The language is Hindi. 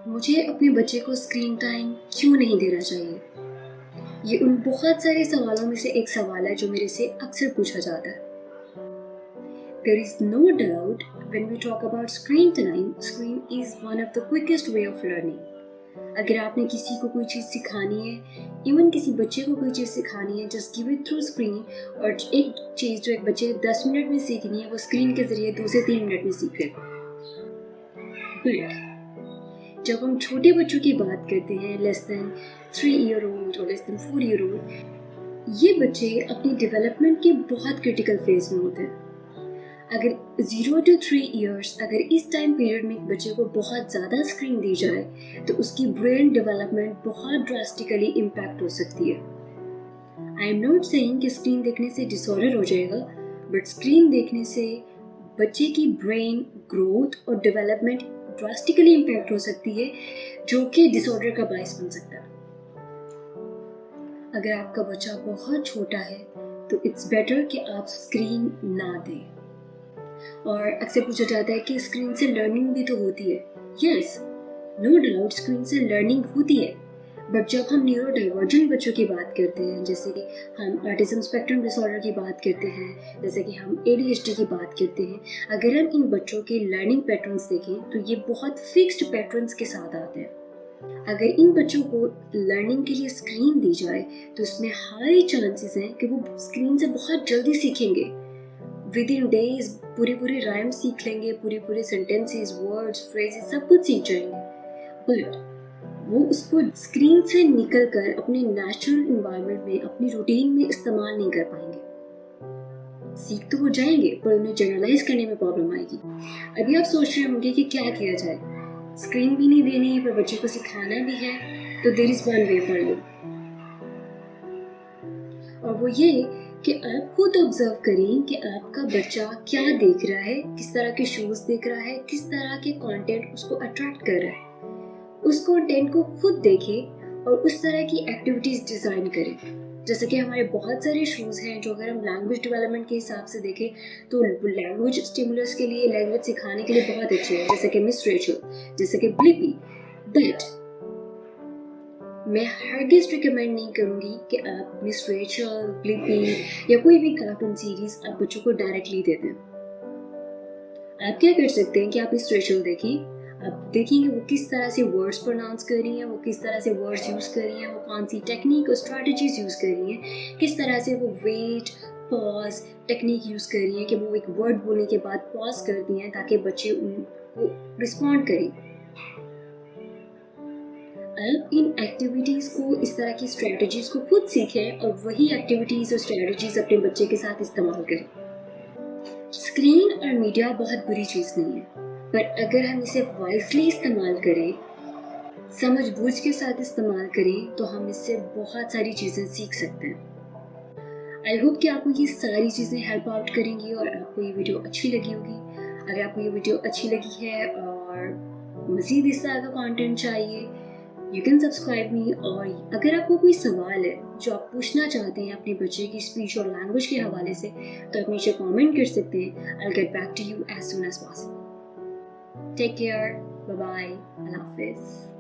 मुझे अपने बच्चे को स्क्रीन टाइम क्यों नहीं देना चाहिए? ये उन बहुत सारे सवालों में से एक सवाल है जो मेरे से अक्सर पूछा जाता है। There is no doubt when we talk about screen time, screen is one of the quickest way of learning. अगर आपने किसी को कोई चीज़ सिखानी है, इवन किसी बच्चे को कोई चीज़ सिखानी है, just give it through screen. और एक चीज़ जो एक बच्चे 10 मिनट में सीखनी है वो स्क्रीन के ज़रिए 2 से 3 मिनट में सीख लेगा। बट जब हम छोटे बच्चों की बात करते हैं, लेस देन 3 ईयर ओल्ड और लेस देन 4 ईयर ओल्ड, ये बच्चे अपनी डेवलपमेंट के बहुत क्रिटिकल फेज में होते हैं। अगर 0 to 3 ईयर्स अगर इस टाइम पीरियड में एक बच्चे को बहुत ज़्यादा स्क्रीन दी जाए तो उसकी ब्रेन डेवलपमेंट बहुत ड्रास्टिकली इम्पैक्ट हो सकती है। आई एम नॉट सेइंग कि स्क्रीन देखने से डिसऑर्डर हो जाएगा, बट स्क्रीन देखने से बच्चे की ब्रेन ग्रोथ और डेवलपमेंट ड्रास्टिकली इम्पैक्ट हो सकती है, जो कि डिसऑर्डर का बायस बन सकता है। अगर आपका बच्चा बहुत छोटा है तो इट्स बेटर कि आप स्क्रीन ना दें। और अक्सर पूछा जाता है कि स्क्रीन से लर्निंग भी तो होती है। यस, नो डाउट स्क्रीन से लर्निंग होती है, बट जब हम न्यूरो डाइवर्जेंट बच्चों की बात करते हैं, जैसे कि हम ऑटिज्म स्पेक्ट्रम डिसऑर्डर की बात करते हैं, जैसे कि हम ADHD की बात करते हैं, अगर हम इन बच्चों के लर्निंग पैटर्न्स देखें तो ये बहुत फिक्स्ड पैटर्न्स के साथ आते हैं। अगर इन बच्चों को लर्निंग के लिए स्क्रीन दी जाए तो इसमें हाई चांसेस हैं कि वो स्क्रीन से बहुत जल्दी सीखेंगे। विद इन डेज पूरी राइम सीख लेंगे, पूरे सेंटेंसेस, वर्ड्स, फ्रेजेस सब कुछ सीख जाएंगे, बट वो उसको स्क्रीन से निकलकर अपने नेचुरल एनवायरनमेंट में, अपनी रूटीन में इस्तेमाल नहीं कर पाएंगे। सीख तो वो जाएंगे पर उन्हें जनरलाइज करने में प्रॉब्लम आएगी। अभी आप सोच रहे होंगे कि क्या किया जाए, स्क्रीन भी नहीं देनी है पर बच्चे को सिखाना भी है, तो there is one way for you, और वो ये कि आप खुद ऑब्जर्व करें कि आपका बच्चा क्या देख रहा है, किस तरह के शोज देख रहा है, किस तरह के कंटेंट उसको अट्रैक्ट कर रहा है। उस कंटेंट को खुद देखें और उस तरह की एक्टिविटीज डिजाइन करें। जैसे कि हमारे बहुत सारे शोज हैं जो अगर हम लैंग्वेज डेवलपमेंट के हिसाब से देखें तो लैंग्वेज स्टिमुलस के लिए, लैंग्वेज सिखाने के लिए बहुत अच्छे हैं, जैसे कि मिस रेचल, जैसे कि ब्लिपी। बट मैं हरगिज़ रिकमेंड नहीं करूँगी कि आप मिस रेचल, ब्लिपी या कोई भी कार्टून सीरीज आप बच्चों को डायरेक्टली दे दें। आप क्या कर सकते हैं कि आप मिस रेचल देखें, आप देखेंगे वो किस तरह से वर्ड्स प्रोनाउंस कर रही हैं, वो किस तरह से वर्ड्स यूज़ कर रही हैं, वो कौन सी टेक्निक और स्ट्रैटेजीज यूज़ कर रही हैं, किस तरह से वो वेट, पॉज टेक्निक यूज़ कर रही हैं कि वो एक वर्ड बोलने के बाद पॉज करती हैं ताकि बच्चे उनको रिस्पॉन्ड करें। आप इन एक्टिविटीज़ को, इस तरह की स्ट्रैटेजीज़ को खुद सीखें और वही एक्टिविटीज़ और स्ट्रैटेजीज़ अपने बच्चे के साथ इस्तेमाल करें। स्क्रीन और मीडिया बहुत बुरी चीज़ नहीं है, पर अगर हम इसे वाइजली इस्तेमाल करें, समझ बूझ के साथ इस्तेमाल करें, तो हम इससे बहुत सारी चीज़ें सीख सकते हैं। आई होप कि आपको ये सारी चीज़ें हेल्प आउट करेंगी और आपको ये वीडियो अच्छी लगी होगी। अगर आपको ये वीडियो अच्छी लगी है और मज़ीद इस तरह का कंटेंट चाहिए, यू कैन सब्सक्राइब मी। और अगर आपको कोई सवाल है जो आप पूछना चाहते हैं अपने बच्चे की स्पीच और लैंग्वेज के हवाले से, तो आप नीचे कमेंट कर सकते हैं। I will get back to you as soon as possible. Take care, bye bye, अल्लाह हाफिज़।